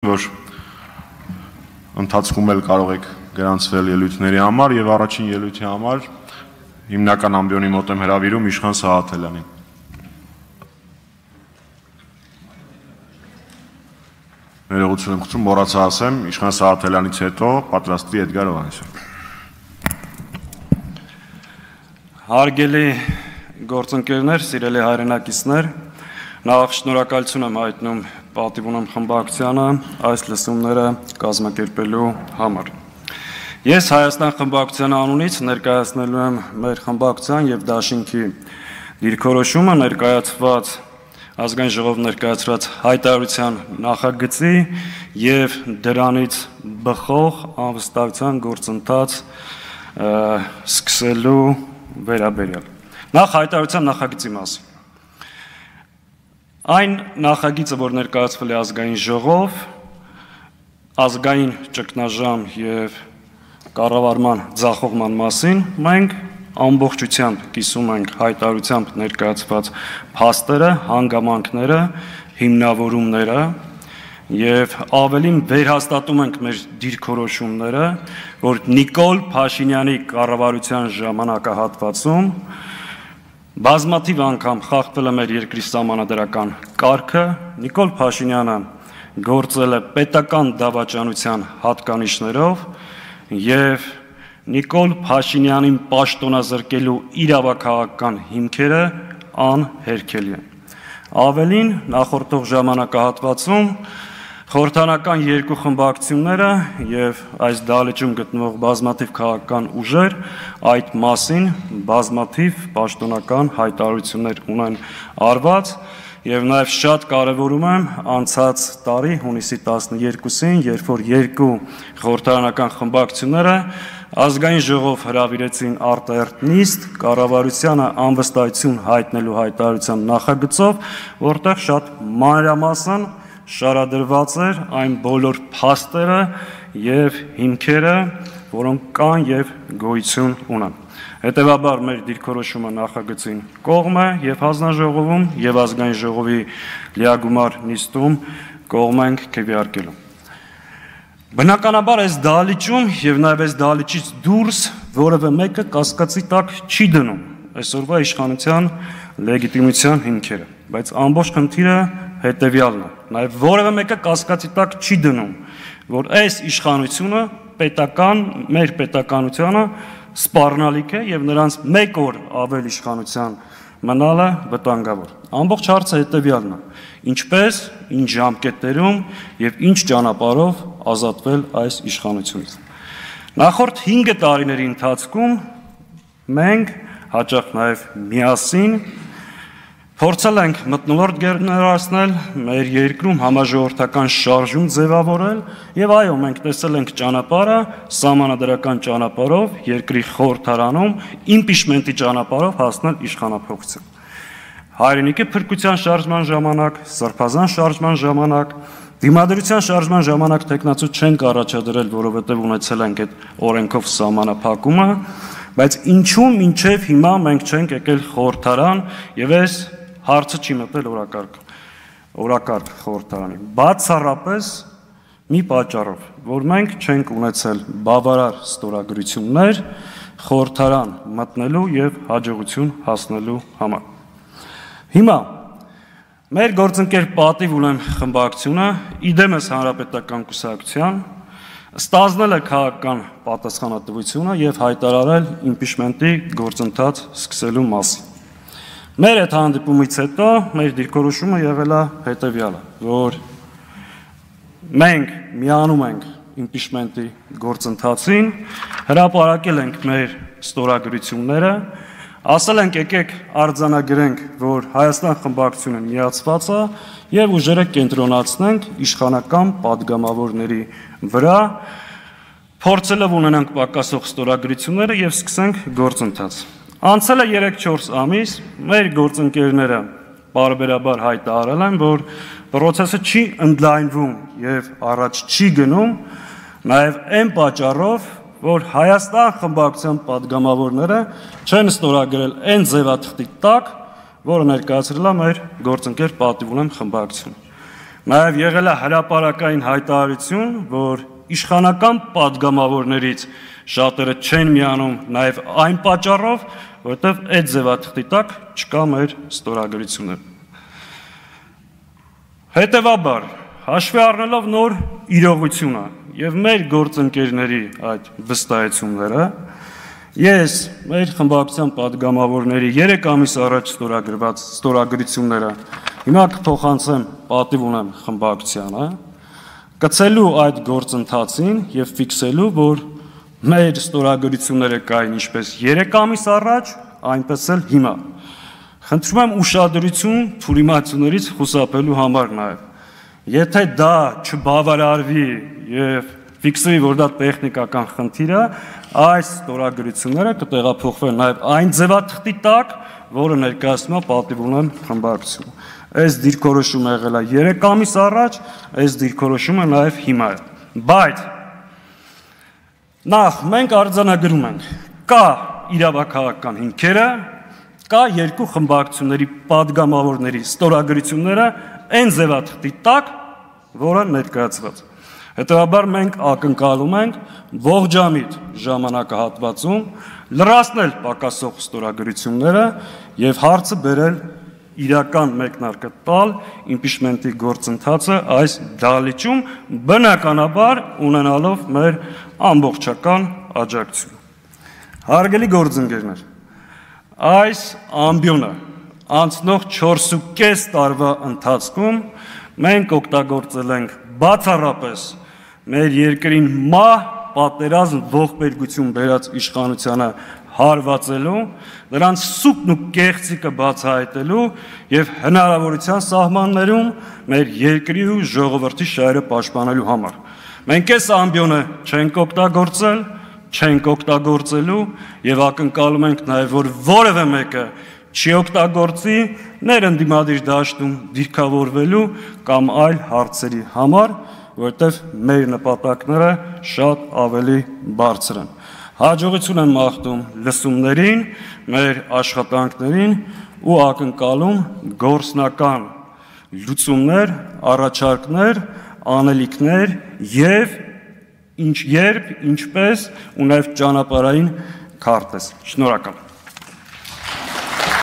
որ ընթացքում էլ կարող եք գրանցվել ելույթների համար եւ առաջին ելույթի համար հիմնական ամբիոնի մոտ եմ հրավիրում Իշխան Սահաթելյանին։ Ներողություն եմ խնդրում, մոռացա ասեմ, Իշխան Սահաթելյանից հետո պատրաստվի Էդգար Հովհաննիսյանը։ Հարգելի գործընկերներ, սիրելի հայրենակիցներ, նախ շնորհակալություն եմ հայտնում պատիվ ունեմ խմբակցությանը այս լսումները կազմակերպելու համար։ Ես Հայաստան խմբակցության անունից ներկայացնելու եմ մեր խմբակցության եւ Դաշինքի դիրքորոշումը ներկայացված ազգային ժողով ներկայացրած հայտարարության նախագծի եւ դրանից բխող անվստահության գործընթաց սկսելու վերաբերյալ։ Նախ հայտարարության նախագծի մասին։ Այն նախագիծը, որ ներկայացվել է ազգային ժողով, ազգային ճգնաժամ եւ կառավարման ձախողման մասին, մենք ամբողջությամբ կիսում ենք հայտարարությամբ ներկայացված փաստերը, հանգամանքները, հիմնավորումները եւ ավելին վերհաստատում ենք մեր դիրքորոշումները, որ Նիկոլ Փաշինյանի կառավարության ժամանակահատվածում բազմաթիվ անգամ խախտվել է մեր երկրի սահմանադրական կարգը, Նիկոլ Փաշինյանը գործել է պետական դավաճանության հատկանիշներով եւ Նիկոլ Փաշինյանին պաշտոնազրկելու իրավաքաղաքական հիմքերը անհերքելի են։ Ավելին, նախորդող ժամանակահատվածում խորհրդանական երկու խմբակցությունները եւ այս դահլիճում գտնվող բազմաթիվ քաղաքական ուժեր այդ մասին բազմաթիվ պաշտոնական հայտարարություններ ունեն արված եւ նաեւ շատ կարեւորում եմ անցած տարի հունիսի 12-ին, երբ որ երկու խորհրդարանական խմբակցությունները ազգային ժողով հրավիրեցին արտահերթ նիստ կառավարությանը անվստահություն հայտնելու հայտարարության նախագծով, որտեղ շատ մանրամասն շարադրված էր այն բոլոր փաստերը եւ հիմքերը, որոնք կան եւ գոյություն ունեն։ Հետևաբար մեր դիրքորոշումը նախագծին կողմ է եւ հանձնաժողովում եւ ազգային ժողովի լիագումար նիստում կողմ ենք քվեարկելու։ Բնականաբար այս դահլիճում եւ նաեւ այս դահլիճից դուրս որևէ մեկը կասկածի տակ չի դնում այսօրվա իշխանության լեգիտիմության հիմքերը, բայց ամբողջ խնդիրը հետևյալն է։ Նաև որևէ մեկը կասկածի տակ չի դնում, որ այս իշխանությունը պետական, մեր պետականությանը սպառնալիք է եւ նրանց մեկ օր ավել իշխանության մնալը վտանգավոր։ Ամբողջ հարցը հետևյալն է. ինչպես, ինչ ժամկետներում եւ ինչ ճանապարհով ազատվել այս իշխանությունից։ Նախորդ 5 տարիների ընթացքում մենք հաճախ նաև միասին փորձել ենք մթնոլորտ գերներացնել, մեր երկրում համաժողովրդական շարժում ձևավորել եւ այո, մենք տեսել ենք ճանապարհը սահմանադրական ճանապարհով երկրի խորհրդարանում իմպիչմենտի ճանապարհով հասնել իշխանափոխության։ Հայրենիքի փրկության շարժման ժամանակ, սրբազան շարժման ժամանակ, դիմադրության շարժման ժամանակ տեխնացու չենք առաջադրել, որովհետեւ ունեցել ենք այդ օրենքով սահմանափակումը, բայց ինչու մինչև հիմա մենք չենք եկել խորհրդարան եւ այս հարցը չի մտել օրակարգ խորհրդարանի։ Բացառապես մի պատճառով, որ մենք չենք ունեցել բավարար ստորագրություններ խորհրդարան մտնելու եւ հաջողություն հասնելու համար։ Հիմա մեր գործընկեր պատիվ ունեմ խմբակցությունը իդեմս հանրապետական կուսակցության ստանձնել է քաղաքական պատասխանատվությունը եւ հայտարարել իմպիչմենտի գործընթաց սկսելու մասին։ Մեր այդ հանդիպումից հետո մեր դիրքորոշումը եղել է հետևյալը, որ մենք միանում ենք իմպիչմենտի գործընթացին, հրապարակել ենք մեր ստորագրությունները, ասել ենք եկեք արձանագրենք, որ Հայաստան խմբակցությունը միացված է եւ ուժերը կենտրոնացնենք իշխանական падգամավորների վրա, փորձելով ունենանք պակասող ստորագրությունները եւ սկսենք գործընթաց։ Անցել է 3-4 ամիս, մեր գործընկերները բարբերաբար հայտարարել են, որ process-ը չի ընդլայնվում եւ առաջ չի գնում, նաեւ այն պատճառով, որ Հայաստան խմբակցության падգամավորները չեն ստորագրել այն ձևաթղթի տակ, որը ներկայացրել է մեր գործընկեր պատիվ ունեմ խմբակցությունը։ Նաև եղել է հրապարակային հայտարարություն, որ իշխանական падգամավորներից շատերը չեն միանում նաև այն պատճառով, որովհետև այդ ձևաթղթի տակ չկա մեր ստորագրությունը։ Հետևաբար, հաշվի առնելով նոր իրողությունը եւ մեր գործընկերների այդ վստահությունները, ես մեր խմբակցության падգամավորների 3 ամիս առաջ ստորագրված ստորագրությունները հիմա կփոխանցեմ, պատիվ ունեմ խմբակցությանը, կցելու այդ գործընթացին եւ ֆիքսելու, որ մեր ստորագրությունները կային ինչպես 3 ամիս առաջ, այնպես էլ հիմա։ Խնդրում եմ ուշադրություն թյուրիմացություններից խուսափելու համար նաև։ Եթե դա չբավարարվի եւ ֆիքսվի, որ դա տեխնիկական խնդիր է, այս ստորագրությունները կտեղափոխվեն նաև այն ձևաթղթի տակ, որը ներկայացնում է պատիվ ունեմ խմբակցություն։ Այս դիրքորոշումը եղել է 3 ամիս առաջ, այս դիրքորոշումը նաև հիմա է։ Բայց նախ մենք արձանագրում ենք, կա իրավաքաղաքական հիմքերը, կա երկու խմբակցությունների падգամավորների ստորագրությունները այն ձևաթղթի տակ, որը ներկայացված։ Հետևաբար մենք ակնկալում ենք ողջամիտ ժամանակահատվածում լրացնել պակասող ստորագրությունները եւ հարցը բերել իրական մեկնարկը տալ իմպիչմենտի գործընթացը այս դահլիճում բնականաբար ունենալով մեր ամբողջական աջակցություն։ Հարգելի գործընկերներ, այս ամբիոնը անցնող 4.5 տարվա ընթացքում մենք օգտագործել ենք բացառապես մեր երկրին մահ պատերազմ ողբերգություն բերած իշխանությանը հարվածելու, նրանց սուտն ու կեղծիկը բացահայտելու եւ հնարավորության սահմաններում մեր երկրի ու ժողովրդի շահերը պաշտպանելու համար։ Մենք այս ամբիոնը չենք օգտագործել, չենք օգտագործելու եւ ակնկալում ենք նաեւ, որ որևէ մեկը չի օգտագործի ներընդդիմադիր դաշտում դիրքավորվելու կամ այլ հարցերի համար, որտեղ մեր նպատակները շատ ավելի բարձր են։ Հաջողություն եմ մաղթում լսումներին, մեր աշխատանքներին ու ակնկալում գործնական լուծումներ, առաջարկներ, անելիքներ եւ ինչպես ու նաեւ ճանապարհային քարտեզ։ Շնորհակալ։